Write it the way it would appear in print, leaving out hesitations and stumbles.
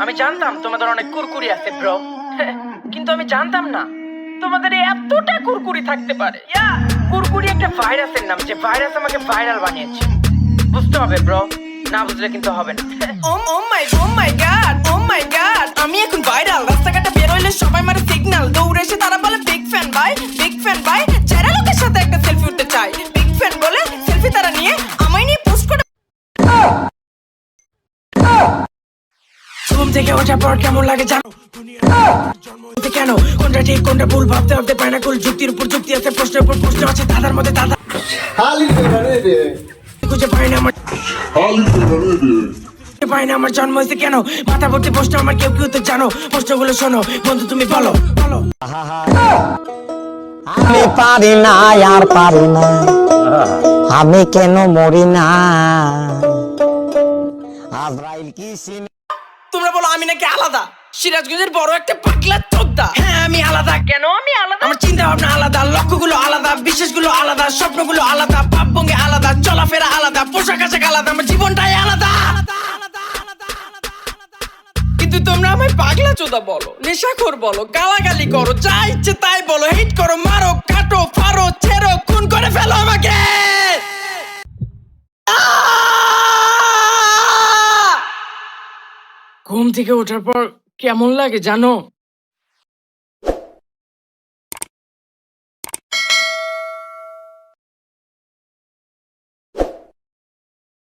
আমি জানতাম তোমাদের অনেক কুরকুরি আছে ব্রো, কিন্তু আমি জানতাম না তোমাদের এতটা কুরকুরি থাকতে পারে। কুরকুরি একটা ভাইরাসের নাম, যে ভাইরাস আমাকে ভাইরাল বানিয়েছে। বুঝতে হবে ব্রো, না বুঝলে কিন্তু হবে না। ও মাই গড, আমি এখন ভাইরাল। রাস্তাঘাটে বের হইলে সবাই মারে সিগন্যাল, দৌড়ে এসে তারা বলে বিগ ফ্যান ভাই, যারা লোকের সাথে একটা সেলফি উঠতে চায়, বিগ ফ্যান বলে সেলফি তারা নিয়ে আমায় নিয়ে পোস্ট করে। ঘুম থেকে ওঠার পর কেমন লাগে জানো? কেন কোনটা ঠিক কোনটা ভুল ভাবতে ভাবতে পায় না কুল। যুক্তির উপর যুক্তি আছে, প্রশ্নের উপর প্রশ্ন আছে, দাদার মধ্যে দাদা খুঁজে পাই না আমার জন্ম হয়েছে কেন? মাথা ভর্তি প্রশ্ন আমার, কেউ কেউ তো জানো। প্রশ্নগুলো শোনো বন্ধু, তুমি বলো। আমি পারি না আর পারি না, আমি কেন মরি না? আজরাইল কি সিনে তোমরা বলো আমি নাকি আলাদা, সিরাজগঞ্জের বড় একটা পাগলা চোদ্দা। হ্যাঁ আমি আলাদা। কেন আমি আলাদা? আমার চিন্তা ভাবনা আলাদা, লক্ষ্যগুলো আলাদা, বিশ্বাসগুলো আলাদা, স্বপ্নগুলো আলাদা, ভাবভঙ্গি আলাদা, চলাফেরা আলাদা, পোশাক আশাক আলাদা, আমার জীবনটাই আলাদা। কিন্তু তোমরা আমায় পাগলা চোদা বলো, নেশাখোর বলো, গালাগালি করো, যা ইচ্ছে তাই বলো, হিট করো, মারো, কাটো, ফারো, ছেড়ো, খুন করে ফেলো আমাকে। ঘুম থেকে ওঠার পর কেমন লাগে জানো?